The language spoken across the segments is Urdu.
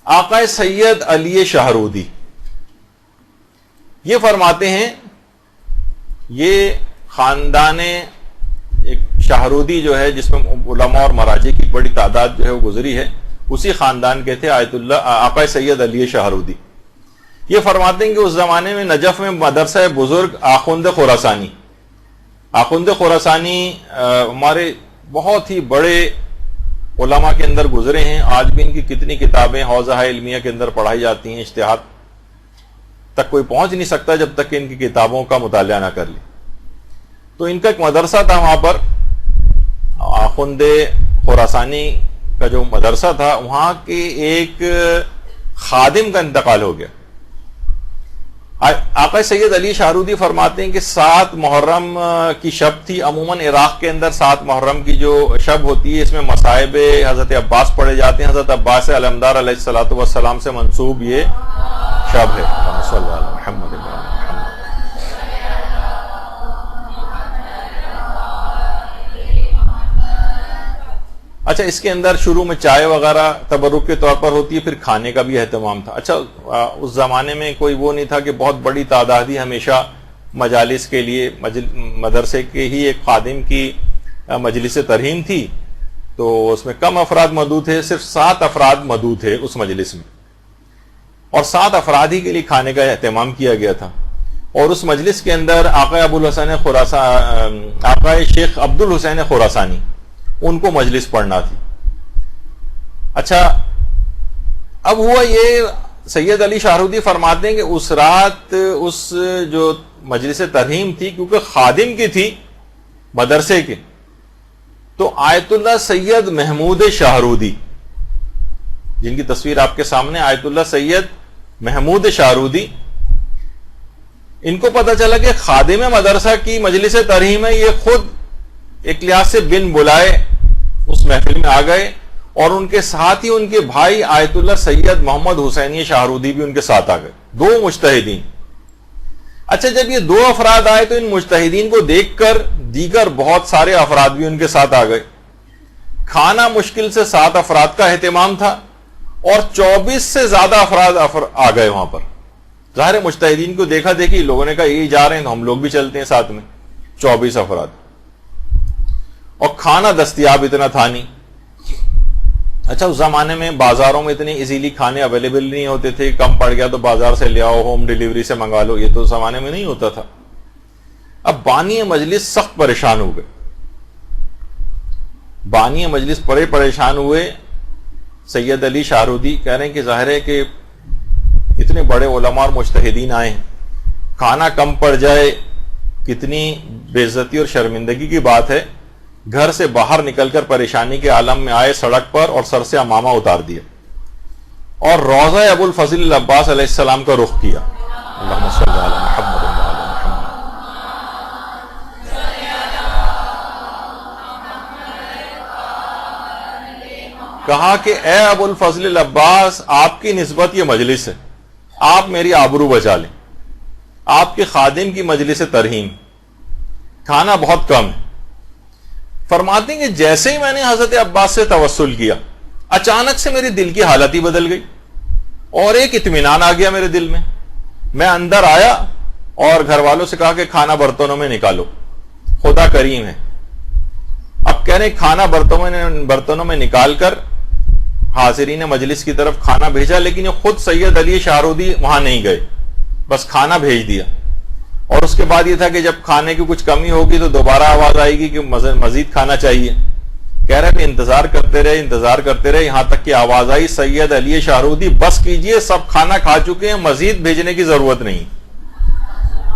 آقا سید علی شہرودی یہ فرماتے ہیں، یہ خاندان ایک شہرودی جو ہے جس میں علماء اور مراجع کی بڑی تعداد جو ہے وہ گزری ہے، اسی خاندان کے تھے آقا سید علی شہرودی۔ یہ فرماتے ہیں کہ اس زمانے میں نجف میں مدرسہ بزرگ آخوند خراسانی ہمارے بہت ہی بڑے علماء کے اندر گزرے ہیں۔ آج بھی ان کی کتنی کتابیں حوزہ علمیہ کے اندر پڑھائی جاتی ہیں، اجتہاد تک کوئی پہنچ نہیں سکتا جب تک کہ ان کی کتابوں کا مطالعہ نہ کر لے۔ تو ان کا ایک مدرسہ تھا، وہاں پر آخوند خراسانی کا جو مدرسہ تھا، وہاں کے ایک خادم کا انتقال ہو گیا۔ آقا سید علی شہرودی فرماتے ہیں کہ 7 محرم کی شب تھی۔ عموماً عراق کے اندر 7 محرم کی جو شب ہوتی ہے، اس میں مصائب حضرت عباس پڑھے جاتے ہیں۔ حضرت عباس علمدار علیہ الصلوۃ والسلام سے منسوب یہ شب ہے۔ صلی اللہ علیہ محمد۔ اچھا، اس کے اندر شروع میں چائے وغیرہ تبرک کے طور پر ہوتی ہے، پھر کھانے کا بھی اہتمام تھا۔ اچھا، اس زمانے میں کوئی وہ نہیں تھا کہ بہت بڑی تعداد ہی ہمیشہ مجالس کے لیے، مدرسے کے ہی ایک خادم کی مجلس ترہیم تھی، تو اس میں کم افراد موجود تھے، صرف 7 افراد موجود تھے اس مجلس میں، اور 7 افراد ہی کے لیے کھانے کا اہتمام کیا گیا تھا۔ اور اس مجلس کے اندر آقا شیخ عبد الحسین خراسانی، ان کو مجلس پڑھنا تھی۔ اچھا، اب ہوا یہ، سید علی شہرودی فرماتے ہیں کہ اس رات اس جو مجلس ترہیم تھی، کیونکہ خادم کی تھی مدرسے کے، تو آیت اللہ سید محمود شہرودی، جن کی تصویر آپ کے سامنے، آیت اللہ سید محمود شہرودی، ان کو پتہ چلا کہ خادم مدرسہ کی مجلس ترہیم ہے، یہ خود ایک لحاظ سے بن بلائے اس محفل میں آ گئے، اور ان کے ساتھ ہی ان کے بھائی آیت اللہ سید محمد حسینی شہرودی بھی ان کے ساتھ آ گئے، 2 مجتہدین۔ اچھا، جب یہ 2 افراد آئے تو ان مجتہدین کو دیکھ کر دیگر بہت سارے افراد بھی ان کے ساتھ آ گئے۔ کھانا مشکل سے 7 افراد کا اہتمام تھا، اور 24 سے زیادہ افراد آ گئے وہاں پر۔ ظاہر مجتہدین کو دیکھا دیکھی لوگوں نے کہا یہ جا رہے ہیں تو ہم لوگ بھی چلتے ہیں ساتھ میں۔ 24 افراد، اور کھانا دستیاب اتنا تھا نہیں۔ اچھا، اس زمانے میں بازاروں میں اتنے ایزیلی کھانے اویلیبل نہیں ہوتے تھے، کم پڑ گیا تو بازار سے لے آؤ، ہوم ڈیلیوری سے منگا لو، یہ تو اس زمانے میں نہیں ہوتا تھا۔ اب بانی مجلس سخت پریشان ہو گئے، بانی مجلس بڑے پریشان ہوئے۔ سید علی شہرودی کہہ رہے ہیں کہ ظاہر ہے کہ اتنے بڑے علماء اور مجتہدین آئے ہیں، کھانا کم پڑ جائے کتنی بے عزتی اور شرمندگی کی بات ہے۔ گھر سے باہر نکل کر پریشانی کے عالم میں آئے سڑک پر، اور سر سے عمامہ اتار دیا، اور روضہ ابو الفضل العباس علیہ السلام کا رخ کیا۔ اللہم صلی علی محمد وعلی محمد۔ کہا کہ اے ابو الفضل العباس، آپ کی نسبت یہ مجلس ہے، آپ میری آبرو بچا لیں، آپ کے خادم کی مجلس ترہیم، کھانا بہت کم ہے۔ فرماتے ہیں کہ جیسے ہی میں نے حضرت عباس سے توسل کیا، اچانک سے میری دل کی حالت ہی بدل گئی، اور ایک اطمینان آ گیا میرے دل میں۔ میں اندر آیا اور گھر والوں سے کہا کہ کھانا برتنوں میں نکالو، خدا کریم ہے۔ اب کہہ رہے کھانا برتنوں میں نکال کر حاضرین مجلس کی طرف کھانا بھیجا، لیکن یہ خود سید علی شہرودی وہاں نہیں گئے، بس کھانا بھیج دیا۔ اور اس کے بعد یہ تھا کہ جب کھانے کی کچھ کمی ہوگی تو دوبارہ آواز آئے گی کہ مزید کھانا چاہیے۔ کہہ رہے ہیں انتظار کرتے رہے یہاں تک کہ آواز آئی، سید علی شہرودی بس کیجئے، سب کھانا کھا چکے ہیں، مزید بھیجنے کی ضرورت نہیں۔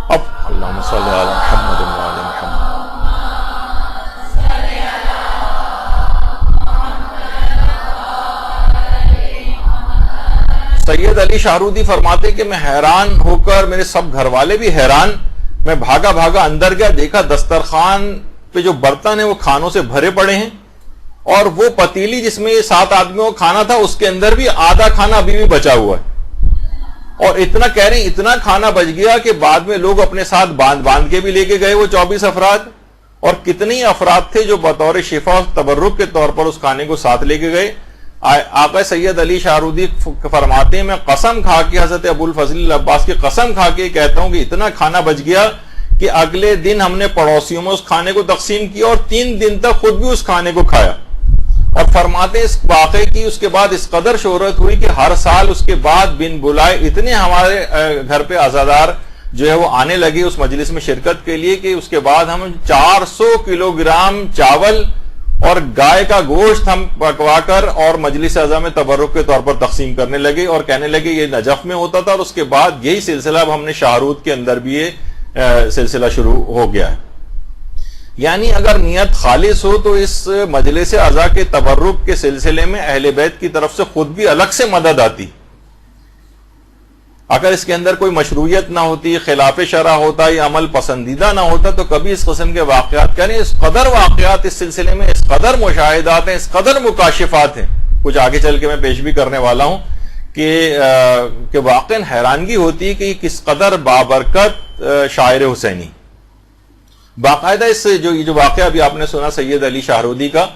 اب اللہم صلی علی محمد وعلی محمد۔ سید علی شہرودی فرماتے کہ میں حیران ہو کر، میرے سب گھر والے بھی حیران، میں بھاگا اندر گیا، دیکھا دسترخوان پہ جو برتن ہیں وہ کھانوں سے بھرے پڑے ہیں، اور وہ پتیلی جس میں 7 آدمیوں کا کھانا تھا اس کے اندر بھی آدھا کھانا ابھی بھی بچا ہوا ہے۔ اور اتنا کہہ رہے ہیں اتنا کھانا بچ گیا کہ بعد میں لوگ اپنے ساتھ باندھ کے بھی لے کے گئے وہ 24 افراد، اور کتنے افراد تھے جو بطور شفا تبرک کے طور پر اس کھانے کو ساتھ لے کے گئے۔ آقا سید علی شاہرودی فرماتے ہیں میں قسم کھا کے حضرت ابو الفضل عباس کی قسم کھا کے کہتا ہوں کہ اتنا کھانا بچ گیا کہ اگلے دن ہم نے پڑوسیوں میں اس کھانے کو تقسیم کیا اور 3 دن تک خود بھی اس کھانے کو کھایا. اور فرماتے اس واقعے کی اس کے بعد اس قدر شہرت ہوئی کہ ہر سال اس کے بعد بن بلائے اتنے ہمارے گھر پہ عزادار جو ہے وہ آنے لگے اس مجلس میں شرکت کے لیے کہ اس کے بعد ہم 400 کلو گرام چاول اور گائے کا گوشت ہم پکوا کر اور مجلس اعظم میں تبرک کے طور پر تقسیم کرنے لگے اور کہنے لگے یہ نجف میں ہوتا تھا. اور اس کے بعد یہی سلسلہ اب ہم نے شاہرود کے اندر بھی یہ سلسلہ شروع ہو گیا ہے. یعنی اگر نیت خالص ہو تو اس مجلس اعضاء کے تبرک کے سلسلے میں اہل بیت کی طرف سے خود بھی الگ سے مدد آتی. اگر اس کے اندر کوئی مشروعیت نہ ہوتی، خلاف شرع ہوتا یا عمل پسندیدہ نہ ہوتا تو کبھی اس قسم کے واقعات یعنی اس قدر واقعات اس سلسلے میں اس قدر مشاہدات ہیں، اس قدر مکاشفات ہیں، کچھ آگے چل کے میں پیش بھی کرنے والا ہوں کہ واقعاً حیرانگی ہوتی ہے کہ کس قدر بابرکت شاعر حسینی. باقاعدہ اس جو واقعہ ابھی آپ نے سنا سید علی شاہرودی کا،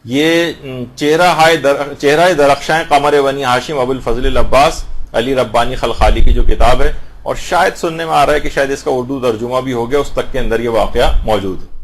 یہ چہرہ درخشاں قمر بنی ہاشم ابو الفضل عباس علی ربانی خلخالی کی جو کتاب ہے، اور شاید سننے میں آ رہا ہے کہ شاید اس کا اردو ترجمہ بھی ہو گیا، اس تک کے اندر یہ واقعہ موجود ہے.